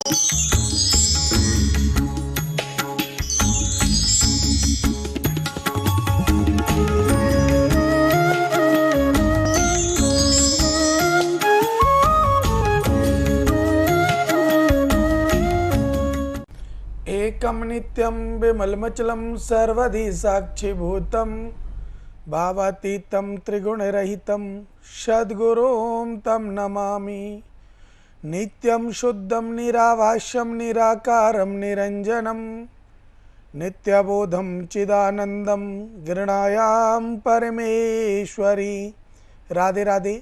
एकं नित्यं विमलमचलं सर्वधि साक्षिभूतं भावातीतं त्रिगुणरहितं सद्गुरुं तं नमामि। नित्यं शुद्धं निराभाष्यं निराकारं निरञ्जनं नित्यबोधं चिदानंदं गृणायां परमेश्वरी। राधे राधे।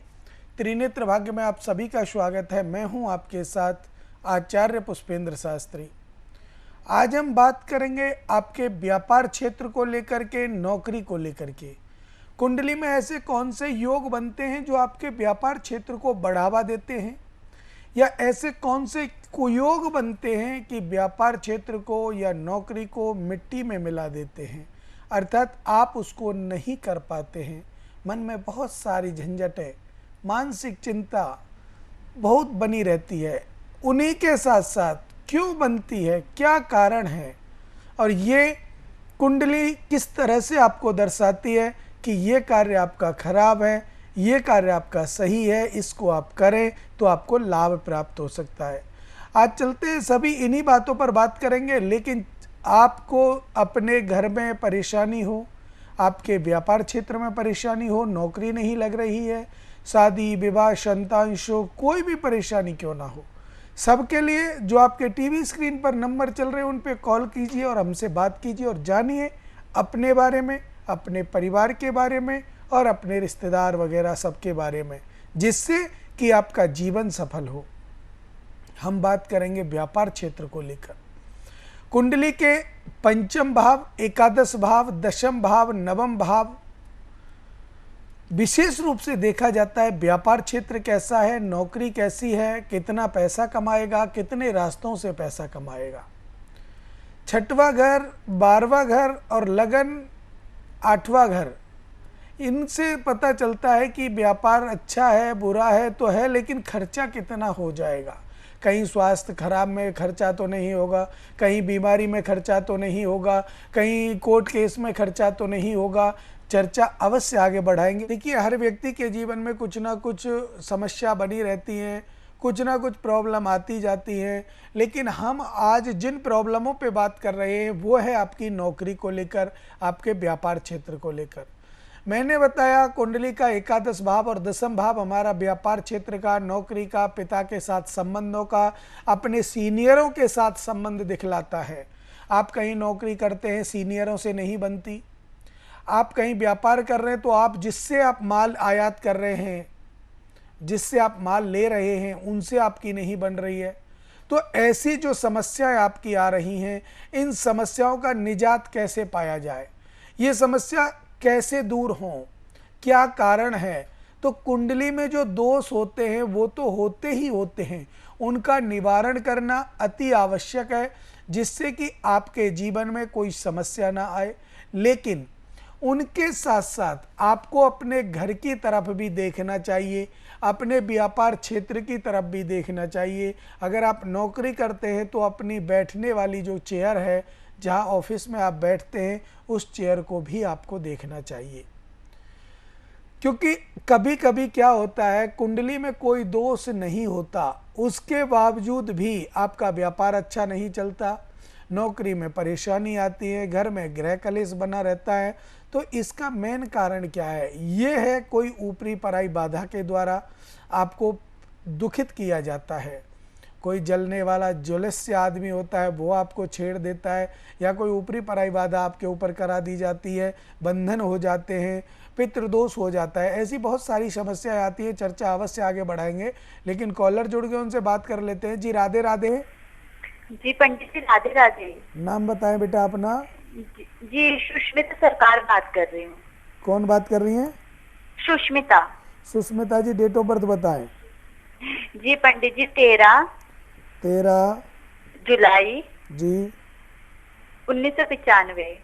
त्रिनेत्र भाग्य में आप सभी का स्वागत है। मैं हूं आपके साथ आचार्य पुष्पेंद्र शास्त्री। आज हम बात करेंगे आपके व्यापार क्षेत्र को लेकर के, नौकरी को लेकर के। कुंडली में ऐसे कौन से योग बनते हैं जो आपके व्यापार क्षेत्र को बढ़ावा देते हैं, या ऐसे कौन से कुयोग बनते हैं कि व्यापार क्षेत्र को या नौकरी को मिट्टी में मिला देते हैं, अर्थात आप उसको नहीं कर पाते हैं। मन में बहुत सारी झंझटें, मानसिक चिंता बहुत बनी रहती है। उन्हीं के साथ साथ क्यों बनती है, क्या कारण है, और ये कुंडली किस तरह से आपको दर्शाती है कि ये कार्य आपका खराब है, ये कार्य आपका सही है, इसको आप करें तो आपको लाभ प्राप्त हो सकता है। आज चलते हैं, सभी इन्हीं बातों पर बात करेंगे। लेकिन आपको अपने घर में परेशानी हो, आपके व्यापार क्षेत्र में परेशानी हो, नौकरी नहीं लग रही है, शादी विवाह संतान शो, कोई भी परेशानी क्यों ना हो, सबके लिए जो आपके टीवी स्क्रीन पर नंबर चल रहे हैं उन पे कॉल कीजिए और हमसे बात कीजिए और जानिए अपने बारे में, अपने परिवार के बारे में और अपने रिश्तेदार वगैरह सबके बारे में, जिससे कि आपका जीवन सफल हो। हम बात करेंगे व्यापार क्षेत्र को लेकर। कुंडली के पंचम भाव, एकादश भाव, दशम भाव, नवम भाव विशेष रूप से देखा जाता है। व्यापार क्षेत्र कैसा है, नौकरी कैसी है, कितना पैसा कमाएगा, कितने रास्तों से पैसा कमाएगा। छठवां घर, 12वां घर और लगन 8वां घर, इनसे पता चलता है कि व्यापार अच्छा है, बुरा है तो है, लेकिन खर्चा कितना हो जाएगा। कहीं स्वास्थ्य खराब में खर्चा तो नहीं होगा, कहीं बीमारी में खर्चा तो नहीं होगा, कहीं कोर्ट केस में खर्चा तो नहीं होगा। चर्चा अवश्य आगे बढ़ाएंगे। देखिए, हर व्यक्ति के जीवन में कुछ ना कुछ समस्या बनी रहती हैं, कुछ ना कुछ प्रॉब्लम आती जाती हैं, लेकिन हम आज जिन प्रॉब्लमों पे बात कर रहे हैं वो है आपकी नौकरी को लेकर, आपके व्यापार क्षेत्र को लेकर। मैंने बताया कुंडली का एकादश भाव और दशम भाव हमारा व्यापार क्षेत्र का, नौकरी का, पिता के साथ संबंधों का, अपने सीनियरों के साथ संबंध दिखलाता है। आप कहीं नौकरी करते हैं, सीनियरों से नहीं बनती। आप कहीं व्यापार कर रहे हैं तो आप जिससे आप माल आयात कर रहे हैं, जिससे आप माल ले रहे हैं, उनसे आपकी नहीं बन रही है। तो ऐसी जो समस्याएं आपकी आ रही हैं, इन समस्याओं का निजात कैसे पाया जाए, ये समस्या कैसे दूर हों, क्या कारण है। तो कुंडली में जो दोष होते हैं वो तो होते ही होते हैं, उनका निवारण करना अति आवश्यक है, जिससे कि आपके जीवन में कोई समस्या ना आए। लेकिन उनके साथ साथ आपको अपने घर की तरफ भी देखना चाहिए, अपने व्यापार क्षेत्र की तरफ भी देखना चाहिए। अगर आप नौकरी करते हैं तो अपनी बैठने वाली जो चेयर है, जहां ऑफिस में आप बैठते हैं, उस चेयर को भी आपको देखना चाहिए। क्योंकि कभी कभी क्या होता है, कुंडली में कोई दोष नहीं होता, उसके बावजूद भी आपका व्यापार अच्छा नहीं चलता, नौकरी में परेशानी आती है, घर में गृह कलेश बना रहता है। तो इसका मेन कारण क्या है? ये है कोई ऊपरी पराई बाधा के द्वारा आपको दुखित किया जाता है। कोई जलने वाला ज्वलस्य आदमी होता है, वो आपको छेड़ देता है, या कोई ऊपरी पराई बाधा आपके ऊपर करा दी जाती है, बंधन हो जाते हैं, पितृदोष हो जाता है। ऐसी बहुत सारी समस्याएं आती है। चर्चा अवश्य आगे बढ़ाएंगे, लेकिन कॉलर जुड़ गए, उनसे बात कर लेते हैं। जी राधे राधे। जी पंडित जी, राधे राधे। नाम बताएं बेटा अपना। जी सुष्मिता सरकार बात कर रही हूँ। कौन बात कर रही हैं? सुष्मिता। सुष्मिता जी, डेट ऑफ बर्थ बताएं। जी पंडित जी, 13 जुलाई जी 1995।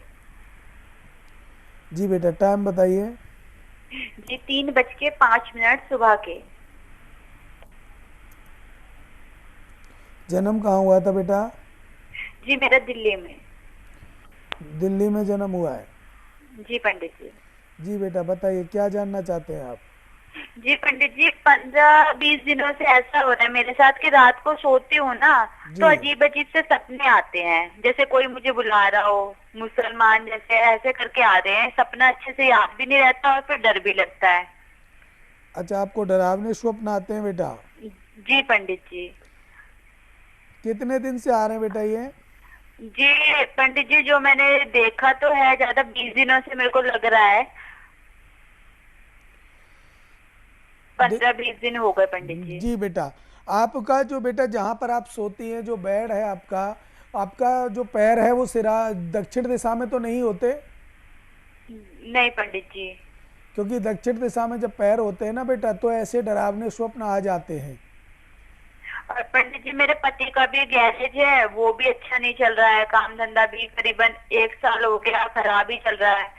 जी बेटा, टाइम बताइए। जी 3:05 सुबह के। जन्म कहाँ हुआ था बेटा? जी मेरा दिल्ली में। दिल्ली में जन्म हुआ है। जी पंडित जी। जी बेटा बताइए क्या जानना चाहते हैं आप? जी पंडित जी, 15-20 दिनों से ऐसा हो रहा है मेरे साथ कि रात को सोती हूँ ना तो जी। अजीब अजीब से सपने आते हैं, जैसे कोई मुझे बुला रहा हो, मुसलमान जैसे ऐसे करके आ रहे हैं। सपना अच्छे से याद भी नहीं रहता और फिर डर भी लगता है। अच्छा, आपको डरावने स्वप्न आते हैं बेटा? जी पंडित जी। कितने दिन से आ रहे हैं बेटा ये? जी पंडित जी, जो मैंने देखा तो है ज्यादा 20 दिनों से मेरे को लग रहा है। 15-20 दिन हो गए पंडित जी। जी बेटा, आपका जो बेटा जहाँ पर आप सोती हैं, जो बेड है आपका, आपका जो पैर है वो सिरा दक्षिण दिशा में तो नहीं होते? नहीं पंडित जी। क्योंकि दक्षिण दिशा में जब पैर होते हैं ना बेटा तो ऐसे डरावने स्वप्न आ जाते हैं। और पंडित जी, मेरे पति का भी गैरेज है, वो भी अच्छा नहीं चल रहा है। काम धंधा भी करीबन 1 साल हो गया खराब ही चल रहा है।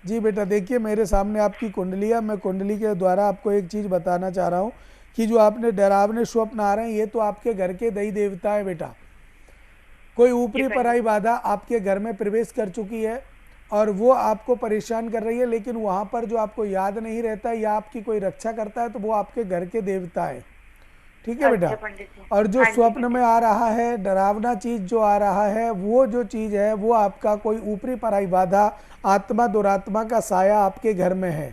जी बेटा देखिए, मेरे सामने आपकी कुंडली है। मैं कुंडली के द्वारा आपको एक चीज़ बताना चाह रहा हूँ कि जो आपने डरावने स्वप्न आ रहे हैं ये तो आपके घर के देवी देवता है बेटा। कोई ऊपरी पराई बाधा आपके घर में प्रवेश कर चुकी है और वो आपको परेशान कर रही है, लेकिन वहाँ पर जो आपको याद नहीं रहता है या आपकी कोई रक्षा करता है तो वो आपके घर के देवता है। ठीक है बेटा? और जो स्वप्न में आ रहा है डरावना चीज जो आ रहा है, वो जो चीज है वो आपका कोई ऊपरी पराई बाधा, आत्मा दुरात्मा का साया आपके घर में है।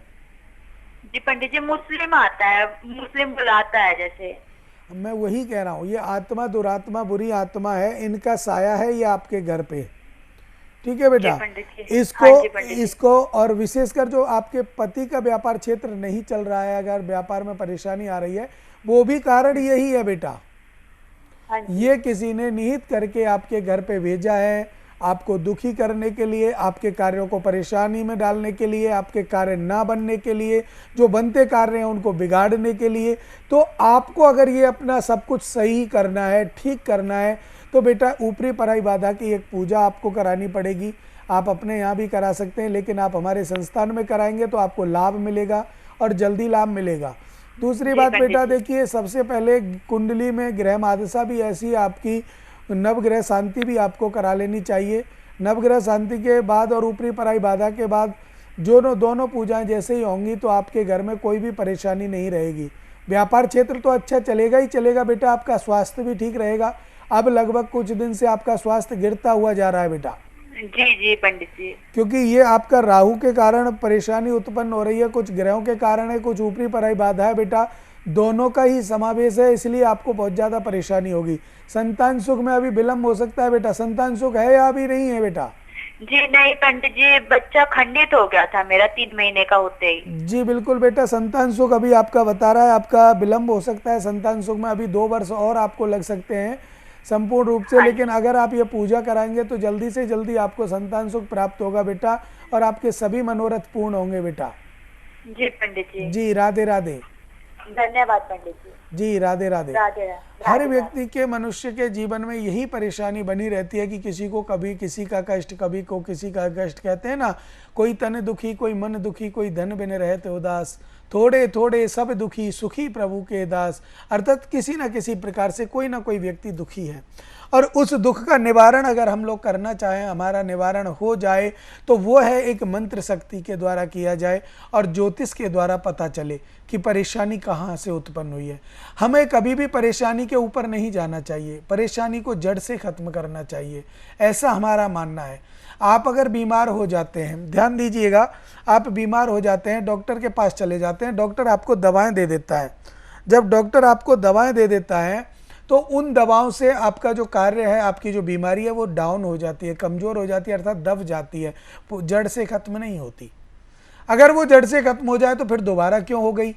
जी पंडित जी, मुस्लिम आता है, मुस्लिम बुलाता है जैसे। मैं वही कह रहा हूँ, ये आत्मा दुरात्मा बुरी आत्मा है, इनका साया है ये आपके घर पे। ठीक है बेटा? इसको और विशेषकर जो आपके पति का व्यापार क्षेत्र नहीं चल रहा है, अगर व्यापार में परेशानी आ रही है, वो भी कारण यही है बेटा। ये किसी ने निहित करके आपके घर पे भेजा है, आपको दुखी करने के लिए, आपके कार्यों को परेशानी में डालने के लिए, आपके कार्य ना बनने के लिए, जो बनते कार्य हैं उनको बिगाड़ने के लिए। तो आपको अगर ये अपना सब कुछ सही करना है, ठीक करना है, तो बेटा ऊपरी पराई बाधा की एक पूजा आपको करानी पड़ेगी। आप अपने यहाँ भी करा सकते हैं, लेकिन आप हमारे संस्थान में कराएंगे तो आपको लाभ मिलेगा और जल्दी लाभ मिलेगा। दूसरी बात बेटा देखिए, सबसे पहले कुंडली में ग्रह मादशा भी ऐसी आपकी, नवग्रह शांति भी आपको करा लेनी चाहिए। नवग्रह शांति के बाद और ऊपरी पराई बाधा के बाद दोनों पूजाएं जैसे ही होंगी तो आपके घर में कोई भी परेशानी नहीं रहेगी। व्यापार क्षेत्र तो अच्छा चलेगा ही चलेगा बेटा, आपका स्वास्थ्य भी ठीक रहेगा। अब लगभग कुछ दिन से आपका स्वास्थ्य गिरता हुआ जा रहा है बेटा। जी पंडित जी। क्योंकि ये आपका राहु के कारण परेशानी उत्पन्न हो रही है, कुछ ग्रहों के कारण है, कुछ ऊपरी पराई बाधा है बेटा, दोनों का ही समावेश है, इसलिए आपको बहुत ज्यादा परेशानी होगी। संतान सुख में अभी विलंब हो सकता है बेटा। संतान सुख है या अभी नहीं है बेटा? जी नहीं पंडित जी, बच्चा खंडित हो गया था मेरा 3 महीने का होते ही। जी बिल्कुल बेटा, संतान सुख अभी आपका बता रहा है, आपका विलंब हो सकता है। संतान सुख में अभी 2 वर्ष और आपको लग सकते हैं संपूर्ण रूप से, लेकिन अगर आप ये पूजा कराएंगे तो जल्दी से जल्दी आपको संतान सुख प्राप्त होगा बेटा, और आपके सभी मनोरथ पूर्ण होंगे बेटा। जी पंडित जी। जी राधे राधे। धन्यवाद पंडित जी। जी राधे राधे। राधे। हर व्यक्ति के, मनुष्य के जीवन में यही परेशानी बनी रहती है कि किसी को कभी किसी का कष्ट, कभी को किसी का कष्ट। कहते हैं ना, कोई तन दुखी, कोई मन दुखी, कोई धन बिन रहते उदास, थोड़े थोड़े सब दुखी, सुखी प्रभु के दास। अर्थात किसी न किसी प्रकार से कोई ना कोई व्यक्ति दुखी है, और उस दुख का निवारण अगर हम लोग करना चाहें, हमारा निवारण हो जाए, तो वो है एक मंत्र शक्ति के द्वारा किया जाए और ज्योतिष के द्वारा पता चले कि परेशानी कहाँ से उत्पन्न हुई है। हमें कभी भी परेशानी के ऊपर नहीं जाना चाहिए, परेशानी को जड़ से खत्म करना चाहिए, ऐसा हमारा मानना है। आप अगर बीमार हो जाते हैं, ध्यान दीजिएगा, आप बीमार हो जाते हैं, डॉक्टर के पास चले जाते हैं, डॉक्टर आपको दवाएं दे देता है। जब डॉक्टर आपको दवाएं दे देता है तो उन दवाओं से आपका जो कार्य है, आपकी जो बीमारी है वो डाउन हो जाती है, कमज़ोर हो जाती है, अर्थात दब जाती है, जड़ से खत्म नहीं होती। अगर वो जड़ से खत्म हो जाए तो फिर दोबारा क्यों हो गई,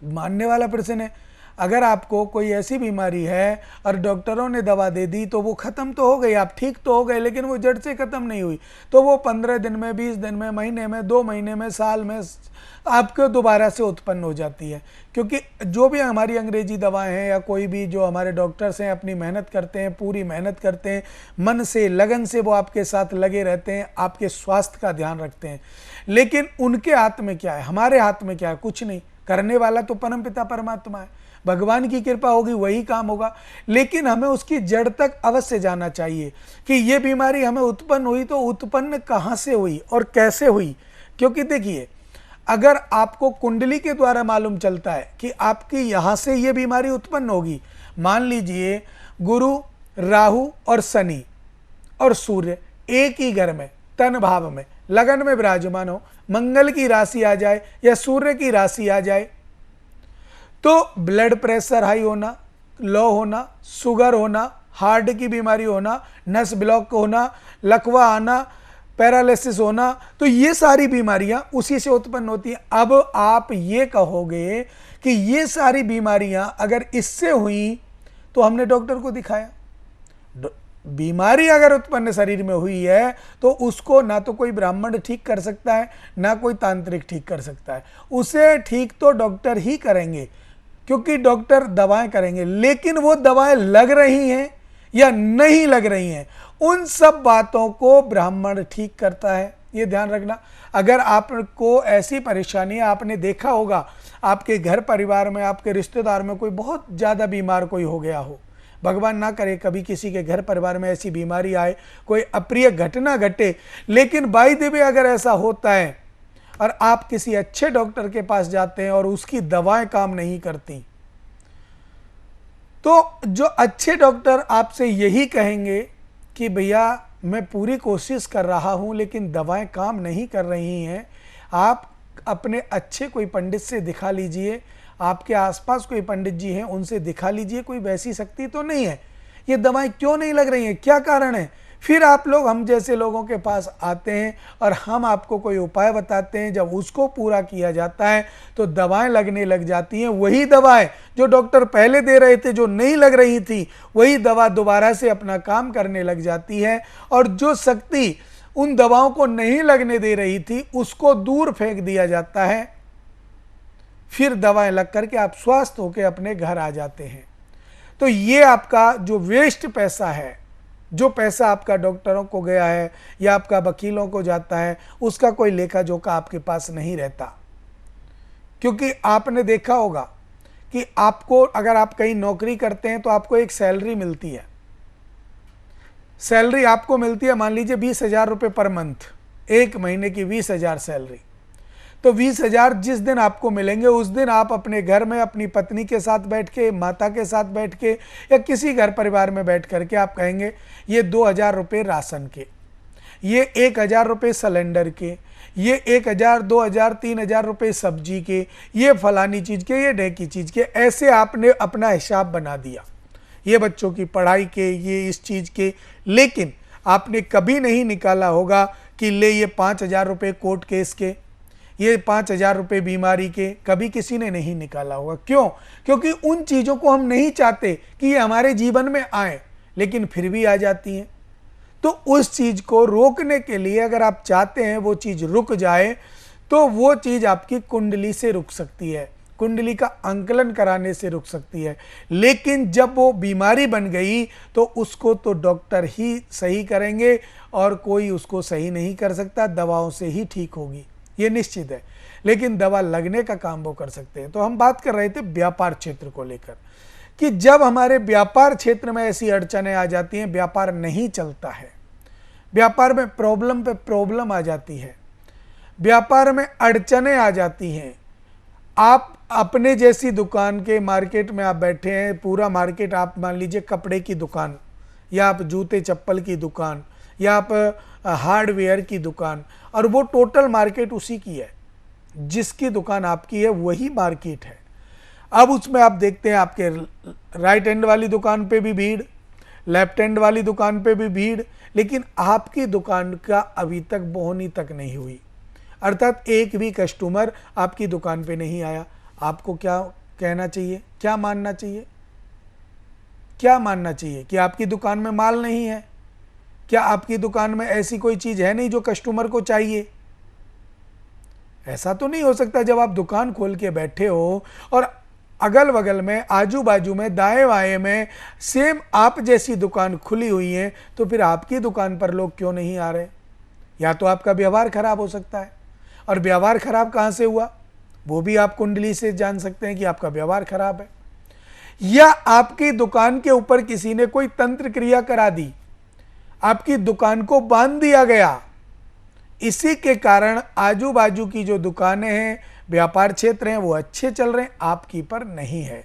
मानने वाला प्रश्न है। अगर आपको कोई ऐसी बीमारी है और डॉक्टरों ने दवा दे दी तो वो ख़त्म तो हो गई, आप ठीक तो हो गए, लेकिन वो जड़ से ख़त्म नहीं हुई, तो वो 15 दिन में, 20 दिन में, महीने में, 2 महीने में, साल में आपको दोबारा से उत्पन्न हो जाती है। क्योंकि जो भी हमारी अंग्रेजी दवाएं हैं या कोई भी जो हमारे डॉक्टर्स हैं, अपनी मेहनत करते हैं, पूरी मेहनत करते हैं, मन से, लगन से वो आपके साथ लगे रहते हैं, आपके स्वास्थ्य का ध्यान रखते हैं, लेकिन उनके हाथ में क्या है, हमारे हाथ में क्या है? कुछ नहीं। करने वाला तो परमपिता परमात्मा है। भगवान की कृपा होगी वही काम होगा। लेकिन हमें उसकी जड़ तक अवश्य जाना चाहिए कि ये बीमारी हमें उत्पन्न हुई तो उत्पन्न कहाँ से हुई और कैसे हुई। क्योंकि देखिए, अगर आपको कुंडली के द्वारा मालूम चलता है कि आपकी यहाँ से ये बीमारी उत्पन्न होगी, मान लीजिए गुरु, राहु और शनि और सूर्य एक ही घर में तन भाव में लगन में विराजमान हो, मंगल की राशि आ जाए या सूर्य की राशि आ जाए, तो ब्लड प्रेशर हाई होना, लो होना, शुगर होना, हार्ट की बीमारी होना, नस ब्लॉक होना, लकवा आना, पैरालिसिस होना, तो ये सारी बीमारियां उसी से उत्पन्न होती हैं। अब आप ये कहोगे कि ये सारी बीमारियां अगर इससे हुई तो हमने डॉक्टर को दिखाया। बीमारी अगर उत्पन्न शरीर में हुई है तो उसको ना तो कोई ब्राह्मण ठीक कर सकता है, ना कोई तांत्रिक ठीक कर सकता है। उसे ठीक तो डॉक्टर ही करेंगे, क्योंकि डॉक्टर दवाएं करेंगे। लेकिन वो दवाएं लग रही हैं या नहीं लग रही हैं, उन सब बातों को ब्राह्मण ठीक करता है, ये ध्यान रखना। अगर आपको ऐसी परेशानी है, आपने देखा होगा आपके घर परिवार में, आपके रिश्तेदार में कोई बहुत ज़्यादा बीमार कोई हो गया हो, भगवान ना करे कभी किसी के घर परिवार में ऐसी बीमारी आए, कोई अप्रिय घटना घटे, लेकिन बाई द वे अगर ऐसा होता है और आप किसी अच्छे डॉक्टर के पास जाते हैं और उसकी दवाएं काम नहीं करती, तो जो अच्छे डॉक्टर आपसे यही कहेंगे कि भैया मैं पूरी कोशिश कर रहा हूं लेकिन दवाएं काम नहीं कर रही हैं, आप अपने अच्छे कोई पंडित से दिखा लीजिए, आपके आसपास कोई पंडित जी हैं उनसे दिखा लीजिए, कोई वैसी शक्ति तो नहीं है, ये दवाएं क्यों नहीं लग रही हैं, क्या कारण है। फिर आप लोग हम जैसे लोगों के पास आते हैं और हम आपको कोई उपाय बताते हैं। जब उसको पूरा किया जाता है तो दवाएं लगने लग जाती हैं। वही दवाएं जो डॉक्टर पहले दे रहे थे, जो नहीं लग रही थी, वही दवा दोबारा से अपना काम करने लग जाती है। और जो शक्ति उन दवाओं को नहीं लगने दे रही थी उसको दूर फेंक दिया जाता है। फिर दवाएं लग करके आप स्वस्थ होकर अपने घर आ जाते हैं। तो ये आपका जो वेस्ट पैसा है, जो पैसा आपका डॉक्टरों को गया है या आपका वकीलों को जाता है, उसका कोई लेखा जोखा आपके पास नहीं रहता। क्योंकि आपने देखा होगा कि आपको, अगर आप कहीं नौकरी करते हैं तो आपको एक सैलरी मिलती है। सैलरी आपको मिलती है, मान लीजिए 20,000 रुपये पर मंथ, एक महीने की 20,000 सैलरी। तो 20,000 जिस दिन आपको मिलेंगे उस दिन आप अपने घर में अपनी पत्नी के साथ बैठ के, माता के साथ बैठ के या किसी घर परिवार में बैठ करके आप कहेंगे ये 2,000 रुपये राशन के, ये 1,000 रुपये सिलेंडर के, ये 1,000, 2,000, 3,000 रुपये सब्जी के, ये फलानी चीज़ के, ये ढेकी चीज़ के। ऐसे आपने अपना हिसाब बना दिया, ये बच्चों की पढ़ाई के, ये इस चीज़ के। लेकिन आपने कभी नहीं निकाला होगा कि ले ये 5,000 रुपये कोर्ट केस के, ये 5,000 रुपये बीमारी के, कभी किसी ने नहीं निकाला होगा। क्यों? क्योंकि उन चीज़ों को हम नहीं चाहते कि ये हमारे जीवन में आए, लेकिन फिर भी आ जाती हैं। तो उस चीज़ को रोकने के लिए अगर आप चाहते हैं वो चीज़ रुक जाए, तो वो चीज़ आपकी कुंडली से रुक सकती है, कुंडली का अंकलन कराने से रुक सकती है। लेकिन जब वो बीमारी बन गई तो उसको तो डॉक्टर ही सही करेंगे और कोई उसको सही नहीं कर सकता, दवाओं से ही ठीक होगी, ये निश्चित है। लेकिन दवा लगने का काम वो कर सकते हैं। तो हम बात कर रहे थे व्यापार क्षेत्र को लेकर कि जब हमारे व्यापार क्षेत्र में ऐसी अड़चनें आ जाती हैं, व्यापार नहीं चलता है, व्यापार में प्रॉब्लम पे प्रॉब्लम आ जाती है, व्यापार में अड़चनें आ जाती हैं। आप अपने जैसी दुकान के मार्केट में आप बैठे हैं, पूरा मार्केट, आप मान लीजिए कपड़े की दुकान या आप जूते चप्पल की दुकान या आप हार्डवेयर की दुकान, और वो टोटल मार्केट उसी की है, जिसकी दुकान आपकी है वही मार्केट है। अब उसमें आप देखते हैं आपके राइट हैंड वाली दुकान पे भी भीड़, लेफ्ट हैंड वाली दुकान पे भी भीड़, लेकिन आपकी दुकान का अभी तक बोहनी तक नहीं हुई, अर्थात एक भी कस्टमर आपकी दुकान पे नहीं आया। आपको क्या कहना चाहिए, क्या मानना चाहिए, क्या मानना चाहिए कि आपकी दुकान में माल नहीं है? क्या आपकी दुकान में ऐसी कोई चीज़ है नहीं जो कस्टमर को चाहिए? ऐसा तो नहीं हो सकता। जब आप दुकान खोल के बैठे हो और अगल बगल में, आजू बाजू में, दाएं बाएं में सेम आप जैसी दुकान खुली हुई है, तो फिर आपकी दुकान पर लोग क्यों नहीं आ रहे? या तो आपका व्यवहार खराब हो सकता है, और व्यवहार खराब कहाँ से हुआ वो भी आप कुंडली से जान सकते हैं कि आपका व्यवहार खराब है। या आपकी दुकान के ऊपर किसी ने कोई तंत्र क्रिया करा दी, आपकी दुकान को बांध दिया गया, इसी के कारण आजू बाजू की जो दुकानें हैं, व्यापार क्षेत्र हैं, वो अच्छे चल रहे हैं, आपकी पर नहीं है।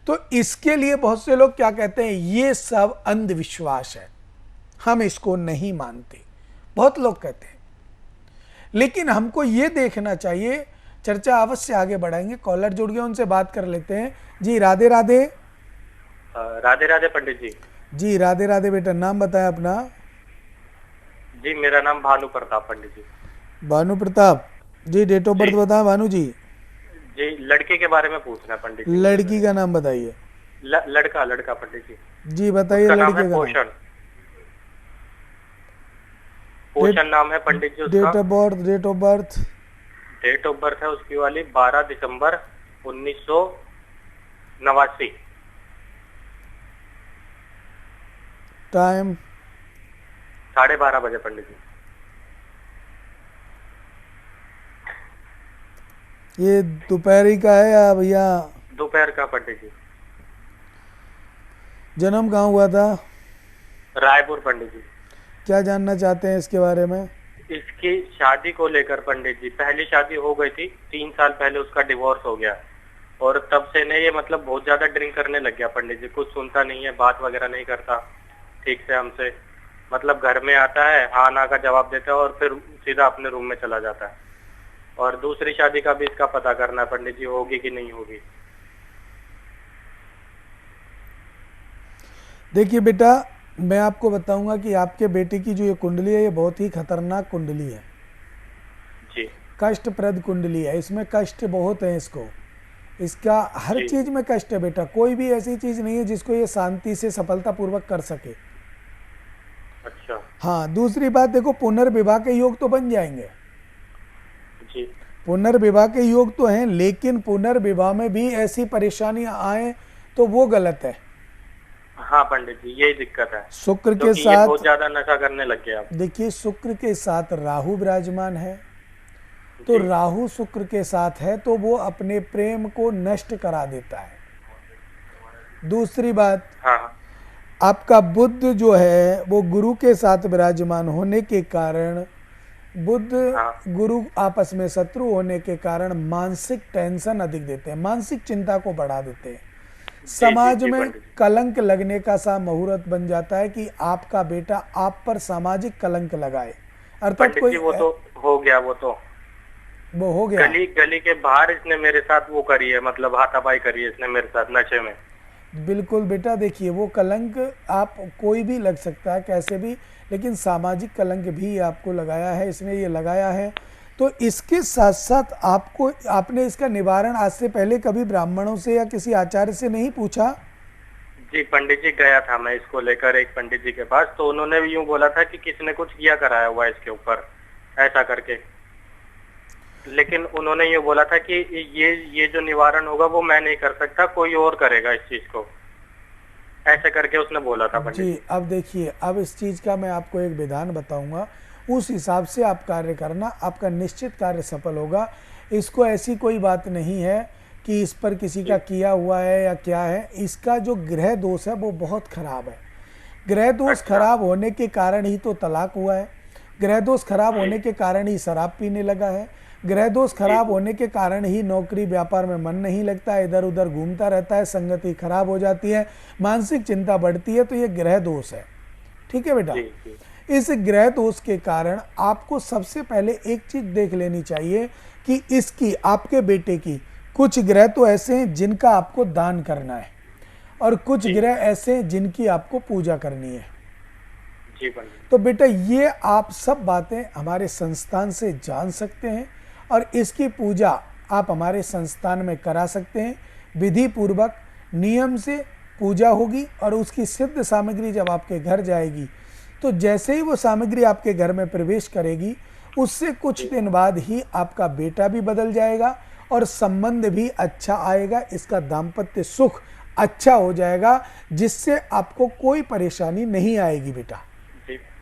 तो इसके लिए बहुत से लोग क्या कहते हैं, ये सब अंधविश्वास है, हम इसको नहीं मानते, बहुत लोग कहते हैं। लेकिन हमको ये देखना चाहिए, चर्चा अवश्य आगे बढ़ाएंगे। कॉलर जुड़ गए, उनसे बात कर लेते हैं। जी राधे राधे। राधे राधे पंडित जी। जी राधे राधे बेटा, नाम बताएं अपना। जी मेरा नाम भानु प्रताप पंडित जी। भानु प्रताप जी, डेट ऑफ बर्थ बताएं भानु जी। जी लड़के के बारे में पूछना है पंडित जी। लड़की का नाम बताइए। लड़का पंडित जी। जी बताइए। उसका नाम लड़के है का पोषण। पोषण नाम है पंडित जी उसका। Date of birth. Date of birth है उसकी वाली 12 दिसंबर 1989। टाइम 12:30 बजे पंडित जी। ये दोपहरी का है या भैया? दोपहर का पंडित जी। जन्म कहाँ हुआ था? रायपुर पंडित जी। क्या जानना चाहते हैं इसके बारे में? इसकी शादी को लेकर पंडित जी, पहली शादी हो गई थी, 3 साल पहले उसका डिवोर्स हो गया और तब से ने ये मतलब बहुत ज्यादा ड्रिंक करने लग गया पंडित जी। कुछ सुनता नहीं है, बात वगैरह नहीं करता ठीक से हमसे, मतलब घर में आता है, हाँ ना का जवाब देता है और फिर सीधा अपने रूम में चला जाता है। और दूसरी शादी का भी इसका पता करना है पंडित जी, होगी कि नहीं होगी। देखिए बेटा, मैं आपको बताऊंगा कि आपके बेटे की जो ये कुंडली है, ये बहुत ही खतरनाक कुंडली है जी। कष्टप्रद कुंडली है, इसमें कष्ट बहुत है इसको, इसका हर चीज में कष्ट है बेटा। कोई भी ऐसी चीज नहीं है जिसको ये शांति से सफलतापूर्वक कर सके। अच्छा। हाँ, दूसरी बात देखो, पुनर्विवाह के योग तो बन जाएंगे जी। पुनर्विवाह के योग तो हैं, लेकिन पुनर्विवाह में भी ऐसी परेशानियां आए तो वो गलत है। हाँ पंडित जी, यही दिक्कत है। शुक्र के ये साथ बहुत ज्यादा नशा करने लग गया। देखिए, शुक्र के साथ राहु विराजमान है, तो राहु शुक्र के साथ है तो वो अपने प्रेम को नष्ट करा देता है। दूसरी बात, हाँ। आपका बुध जो है वो गुरु के साथ विराजमान होने के कारण, बुध गुरु आपस में शत्रु होने के कारण मानसिक टेंशन अधिक देते हैं, मानसिक चिंता को बढ़ा देते हैं। समाज में कलंक लगने का सा मुहूर्त बन जाता है कि आपका बेटा आप पर सामाजिक कलंक लगाए, अर्थात कोई वो तो हो गया, वो हो गया। गली के बाहर इसने मेरे साथ वो करी है, मतलब हाथापाई करी है इसने मेरे साथ नशे में। बिल्कुल बेटा, देखिए वो कलंक आप कोई भी लग सकता है कैसे भी, लेकिन सामाजिक कलंक भी आपको लगाया है, इसने ये लगाया है। तो इसके साथ साथ आपने इसका निवारण आज से पहले कभी ब्राह्मणों से या किसी आचार्य से नहीं पूछा? जी पंडित जी, गया था मैं इसको लेकर एक पंडित जी के पास, तो उन्होंने भी यूं बोला था कि किसी ने कुछ किया कराया हुआ है इसके ऊपर ऐसा करके, लेकिन उन्होंने ये बोला था कि ये जो निवारण होगा वो मैं नहीं कर सकता, कोई और करेगा इस चीज को, ऐसे करके उसने बोला था पंडित जी। अब देखिए, अब इस चीज का मैं आपको एक विधान बताऊंगा, उस हिसाब से आप कार्य करना, आपका निश्चित कार्य सफल होगा। इसको ऐसी कोई बात नहीं है कि इस पर किसी का किया हुआ है या क्या है, इसका जो ग्रह दोष है वो बहुत खराब है। ग्रह दोष खराब होने के कारण ही तो तलाक हुआ है, ग्रह दोष खराब होने के कारण ही शराब पीने लगा है, ग्रह दोष खराब होने के कारण ही नौकरी व्यापार में मन नहीं लगता है, इधर उधर घूमता रहता है, संगति खराब हो जाती है, मानसिक चिंता बढ़ती है, तो ये ग्रह दोष है। ठीक है बेटा, इस ग्रह दोष के कारण आपको सबसे पहले एक चीज देख लेनी चाहिए कि इसकी, आपके बेटे की कुछ ग्रह तो ऐसे हैं जिनका आपको दान करना है और कुछ ग्रह ऐसे हैं जिनकी आपको पूजा करनी है। तो बेटा, ये आप सब बातें हमारे संस्थान से जान सकते हैं और इसकी पूजा आप हमारे संस्थान में करा सकते हैं। विधि पूर्वक नियम से पूजा होगी और उसकी सिद्ध सामग्री जब आपके घर जाएगी, तो जैसे ही वो सामग्री आपके घर में प्रवेश करेगी, उससे कुछ दिन बाद ही आपका बेटा भी बदल जाएगा और संबंध भी अच्छा आएगा, इसका दाम्पत्य सुख अच्छा हो जाएगा, जिससे आपको कोई परेशानी नहीं आएगी बेटा।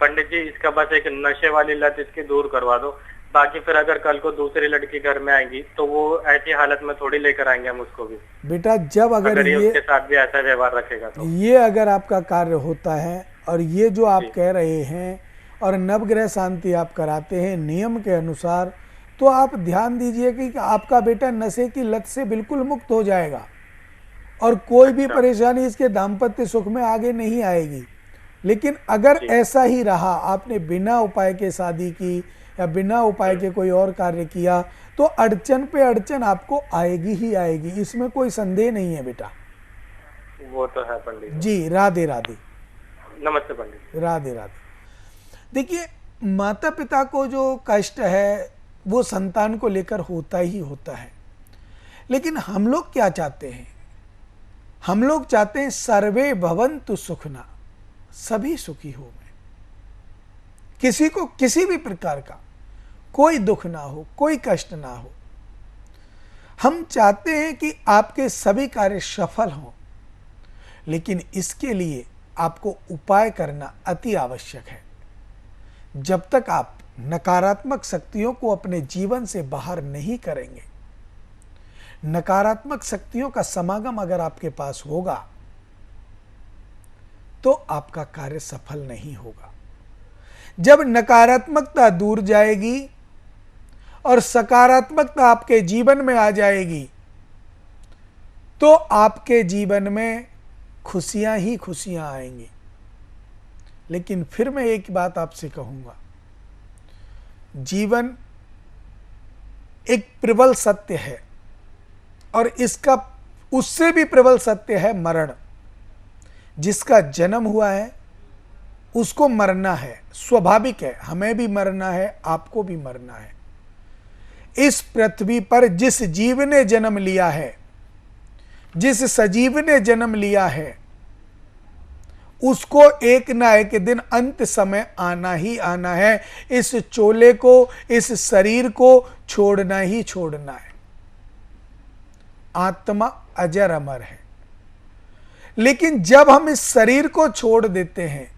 पंडित जी, इसका बस एक नशे वाली लत इसकी दूर करवा दो, बाकी फिर अगर कल को दूसरी लड़की घर में आएंगी तो वो ऐसी हालत में थोड़ी लेकर आएंगे हम उसको भी। बेटा जब अगर अगर ये ये उसके साथ भी ऐसा व्यवहार रखेगा तो ये अगर आपका कार्य होता है और ये जो आप जी। कह रहे हैं और नवग्रह शांति आप कराते हैं नियम के अनुसार, तो आप ध्यान दीजिए कि आपका बेटा नशे की लत से बिल्कुल मुक्त हो जाएगा और कोई भी अच्छा। परेशानी इसके दाम्पत्य सुख में आगे नहीं आएगी। लेकिन अगर जी। ऐसा ही रहा, आपने बिना उपाय के शादी की या बिना उपाय के कोई और कार्य किया, तो अड़चन पे अड़चन आपको आएगी ही आएगी, इसमें कोई संदेह नहीं है बेटा। वो तो है पंडित जी। जी, राधे राधे। नमस्ते पंडित जी। राधे राधे। देखिए, माता पिता को जो कष्ट है वो संतान को लेकर होता ही होता है, लेकिन हम लोग क्या चाहते हैं? हम लोग चाहते हैं सर्वे भवन्तु सुखना, सभी सुखी हो गए, किसी को किसी भी प्रकार का कोई दुख ना हो, कोई कष्ट ना हो। हम चाहते हैं कि आपके सभी कार्य सफल हों, लेकिन इसके लिए आपको उपाय करना अति आवश्यक है। जब तक आप नकारात्मक शक्तियों को अपने जीवन से बाहर नहीं करेंगे, नकारात्मक शक्तियों का समागम अगर आपके पास होगा तो आपका कार्य सफल नहीं होगा। जब नकारात्मकता दूर जाएगी और सकारात्मकता आपके जीवन में आ जाएगी तो आपके जीवन में खुशियां ही खुशियां आएंगी। लेकिन फिर मैं एक बात आपसे कहूंगा, जीवन एक प्रबल सत्य है और इसका उससे भी प्रबल सत्य है मरण। जिसका जन्म हुआ है उसको मरना है, स्वाभाविक है, हमें भी मरना है, आपको भी मरना है। इस पृथ्वी पर जिस जीव ने जन्म लिया है, जिस सजीव ने जन्म लिया है, उसको एक ना एक दिन अंत समय आना ही आना है। इस चोले को, इस शरीर को छोड़ना ही छोड़ना है। आत्मा अजर अमर है, लेकिन जब हम इस शरीर को छोड़ देते हैं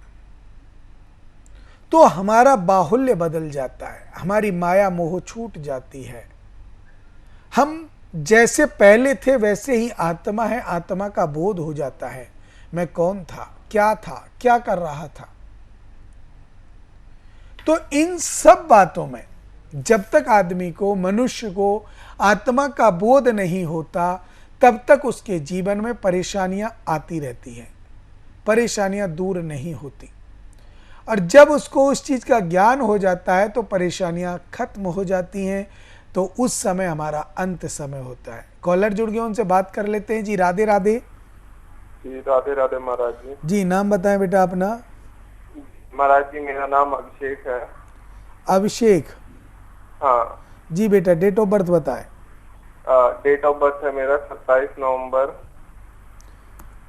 तो हमारा बाहुल्य बदल जाता है, हमारी माया मोह छूट जाती है। हम जैसे पहले थे वैसे ही आत्मा है, आत्मा का बोध हो जाता है, मैं कौन था, क्या कर रहा था। तो इन सब बातों में जब तक आदमी को, मनुष्य को आत्मा का बोध नहीं होता, तब तक उसके जीवन में परेशानियां आती रहती हैं, परेशानियां दूर नहीं होती। और जब उसको उस चीज का ज्ञान हो जाता है तो परेशानियां खत्म हो जाती हैं, तो उस समय हमारा अंत समय होता है। कॉलर जुड़ गए, उनसे बात कर लेते हैं। जी राधे राधे। जी राधे राधे महाराज जी। जी नाम बताएं बेटा अपना। महाराज जी मेरा नाम अभिषेक है। अभिषेक। हाँ जी बेटा, डेट ऑफ बर्थ बताएं। डेट ऑफ बर्थ है मेरा 27 नवंबर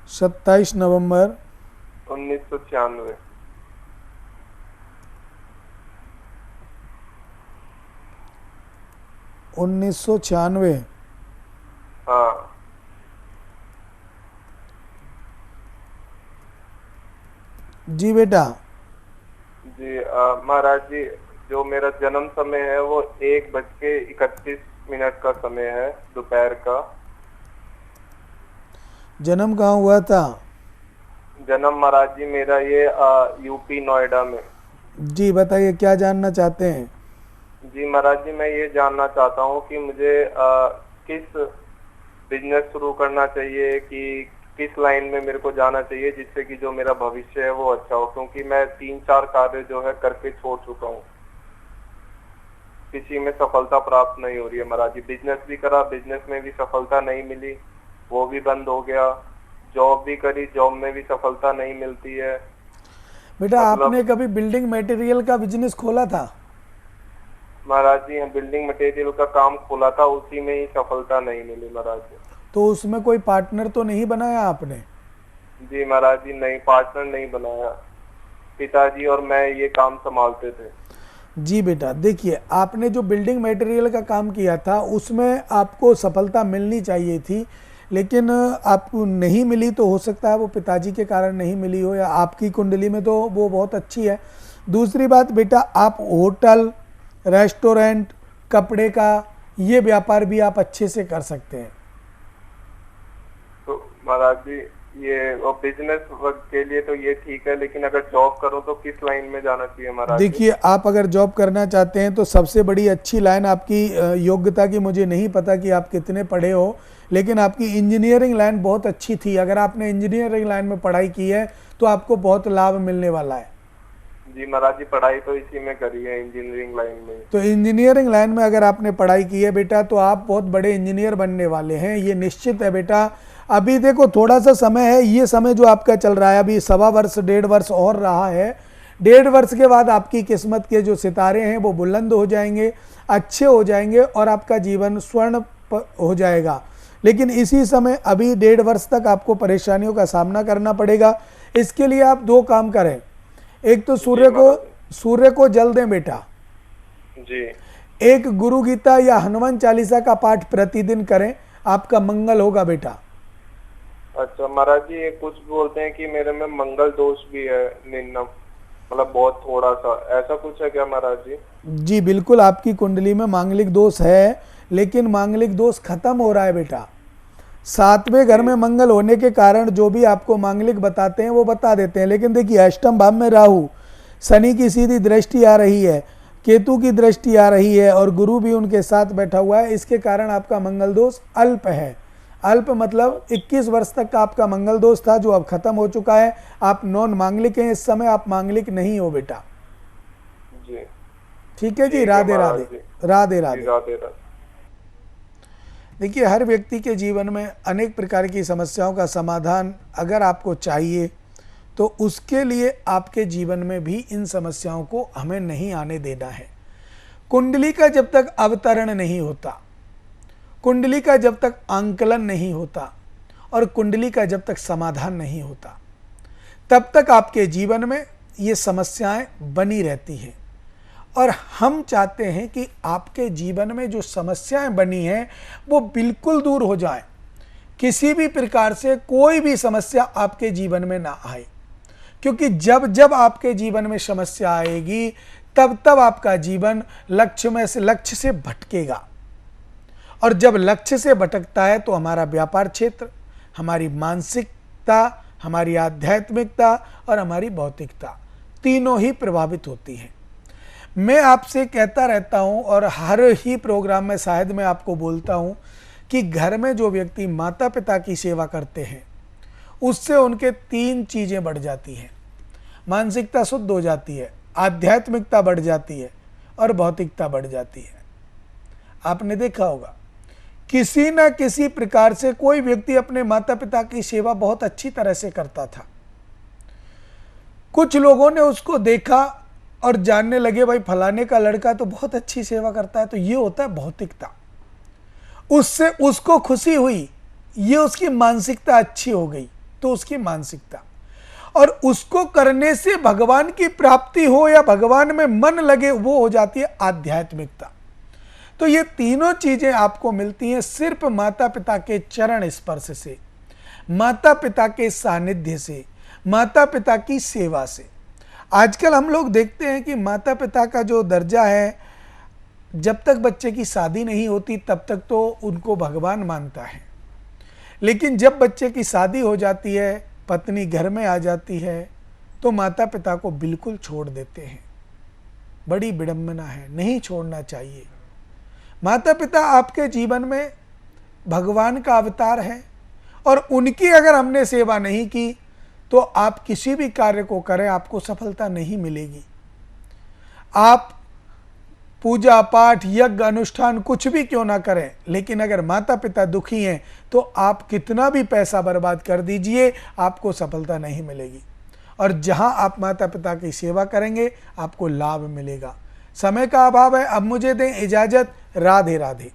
27 नवंबर 1996। 1996। हाँ जी बेटा। जी महाराज जी, जो मेरा जन्म समय है वो 1:31 का समय है दोपहर का। जन्म कहाँ हुआ था? जन्म महाराज जी मेरा ये यूपी नोएडा में। जी बताइए, क्या जानना चाहते हैं? जी महाराज जी, मैं ये जानना चाहता हूँ कि मुझे किस बिजनेस शुरू करना चाहिए, कि किस लाइन में मेरे को जाना चाहिए जिससे कि जो मेरा भविष्य है वो अच्छा हो, क्योंकि मैं 3-4 कार्य जो है करके छोड़ चुका हूँ, किसी में सफलता प्राप्त नहीं हो रही है महाराज जी। बिजनेस भी करा, बिजनेस में भी सफलता नहीं मिली, वो भी बंद हो गया। जॉब भी करी, जॉब में भी सफलता नहीं मिलती है। बेटा आपने कभी बिल्डिंग मटेरियल का बिजनेस खोला था? महाराज जी बिल्डिंग मटेरियल का काम खोला था, उसी में ही सफलता नहीं मिली महाराज जी। तो उसमें कोई पार्टनर तो नहीं बनाया आपने? जी महाराज जी नहीं, पार्टनर नहीं बनाया, पिताजी और मैं ये काम संभालते थे। जी बेटा देखिए, आपने जो बिल्डिंग मटेरियल का काम किया था उसमें आपको सफलता मिलनी चाहिए थी, लेकिन आपको नहीं मिली। तो हो सकता है वो पिताजी के कारण नहीं मिली हो, या आपकी कुंडली में तो वो बहुत अच्छी है। दूसरी बात बेटा, आप होटल रेस्टोरेंट, कपड़े का, ये व्यापार भी आप अच्छे से कर सकते हैं। तो महाराज जी ये बिजनेस वर्क के लिए तो ये ठीक है, लेकिन अगर जॉब करूं तो किस लाइन में जाना चाहिए महाराज जी? देखिए, आप अगर जॉब करना चाहते हैं तो सबसे बड़ी अच्छी लाइन आपकी योग्यता की, मुझे नहीं पता कि आप कितने पढ़े हो, लेकिन आपकी इंजीनियरिंग लाइन बहुत अच्छी थी। अगर आपने इंजीनियरिंग लाइन में पढ़ाई की है तो आपको बहुत लाभ मिलने वाला है। जी महाराज जी, पढ़ाई तो इसी में करी है, इंजीनियरिंग लाइन में। तो इंजीनियरिंग लाइन में अगर आपने पढ़ाई की है बेटा, तो आप बहुत बड़े इंजीनियर बनने वाले हैं, ये निश्चित है बेटा। अभी देखो थोड़ा सा समय है, ये समय जो आपका चल रहा है अभी 1.25 वर्ष 1.5 वर्ष और रहा है। 1.5 वर्ष के बाद आपकी किस्मत के जो सितारे हैं वो बुलंद हो जाएंगे, अच्छे हो जाएंगे और आपका जीवन स्वर्ण हो जाएगा। लेकिन इसी समय अभी 1.5 वर्ष तक आपको परेशानियों का सामना करना पड़ेगा। इसके लिए आप 2 काम करें। एक तो सूर्य को जल दें बेटा जी। एक गुरु गीता या हनुमान चालीसा का पाठ प्रतिदिन करें, आपका मंगल होगा बेटा। अच्छा महाराज जी, ये कुछ बोलते हैं कि मेरे में मंगल दोष भी है, निम्न मतलब बहुत थोड़ा सा, ऐसा कुछ है क्या महाराज जी? जी बिल्कुल, आपकी कुंडली में मांगलिक दोष है, लेकिन मांगलिक दोष खत्म हो रहा है बेटा। 7वें घर में मंगल होने के कारण जो भी आपको मांगलिक बताते हैं वो बता देते हैं। लेकिन देखिए, अष्टम भाव में राहु, शनि की सीधी दृष्टि आ रही है, केतु की दृष्टि आ रही है और गुरु भी उनके साथ बैठा हुआ है। इसके कारण आपका मंगल दोष अल्प है। अल्प मतलब 21 वर्ष तक का आपका मंगल दोष था, जो अब खत्म हो चुका है। आप नॉन मांगलिक हैं इस समय, आप मांगलिक नहीं हो बेटा। जी ठीक है जी। राधे राधे। राधे राधे। राधे राधे। देखिए, हर व्यक्ति के जीवन में अनेक प्रकार की समस्याओं का समाधान अगर आपको चाहिए तो उसके लिए आपके जीवन में भी इन समस्याओं को हमें नहीं आने देना है। कुंडली का जब तक अवतरण नहीं होता, कुंडली का जब तक आंकलन नहीं होता और कुंडली का जब तक समाधान नहीं होता, तब तक आपके जीवन में ये समस्याएं बनी रहती हैं। और हम चाहते हैं कि आपके जीवन में जो समस्याएं बनी हैं वो बिल्कुल दूर हो जाएं। किसी भी प्रकार से कोई भी समस्या आपके जीवन में ना आए, क्योंकि जब जब आपके जीवन में समस्या आएगी तब तब आपका जीवन लक्ष्य से भटकेगा। और जब लक्ष्य से भटकता है तो हमारा व्यापार क्षेत्र, हमारी मानसिकता, हमारी आध्यात्मिकता और हमारी भौतिकता तीनों ही प्रभावित होती हैं। मैं आपसे कहता रहता हूं और हर ही प्रोग्राम में शायद मैं आपको बोलता हूं कि घर में जो व्यक्ति माता पिता की सेवा करते हैं उससे उनके 3 चीज़ें बढ़ जाती हैं। मानसिकता शुद्ध हो जाती है, आध्यात्मिकता बढ़ जाती है और भौतिकता बढ़ जाती है। आपने देखा होगा किसी न किसी प्रकार से कोई व्यक्ति अपने माता पिता की सेवा बहुत अच्छी तरह से करता था। कुछ लोगों ने उसको देखा और जानने लगे भाई फलाने का लड़का तो बहुत अच्छी सेवा करता है, तो ये होता है भौतिकता। उससे उसको खुशी हुई, ये उसकी मानसिकता अच्छी हो गई, तो उसकी मानसिकता। और उसको करने से भगवान की प्राप्ति हो या भगवान में मन लगे, वो हो जाती है आध्यात्मिकता। तो ये तीनों चीजें आपको मिलती हैं सिर्फ माता पिता के चरण स्पर्श से, माता पिता के सानिध्य से, माता पिता की सेवा से। आजकल हम लोग देखते हैं कि माता पिता का जो दर्जा है, जब तक बच्चे की शादी नहीं होती तब तक तो उनको भगवान मानता है, लेकिन जब बच्चे की शादी हो जाती है, पत्नी घर में आ जाती है, तो माता पिता को बिल्कुल छोड़ देते हैं। बड़ी विडंबना है, नहीं छोड़ना चाहिए। माता पिता आपके जीवन में भगवान का अवतार है और उनकी अगर हमने सेवा नहीं की तो आप किसी भी कार्य को करें आपको सफलता नहीं मिलेगी। आप पूजा पाठ यज्ञ अनुष्ठान कुछ भी क्यों ना करें, लेकिन अगर माता पिता दुखी हैं तो आप कितना भी पैसा बर्बाद कर दीजिए, आपको सफलता नहीं मिलेगी। और जहां आप माता पिता की सेवा करेंगे आपको लाभ मिलेगा। समय का अभाव है, अब मुझे दें इजाजत। राधे राधे।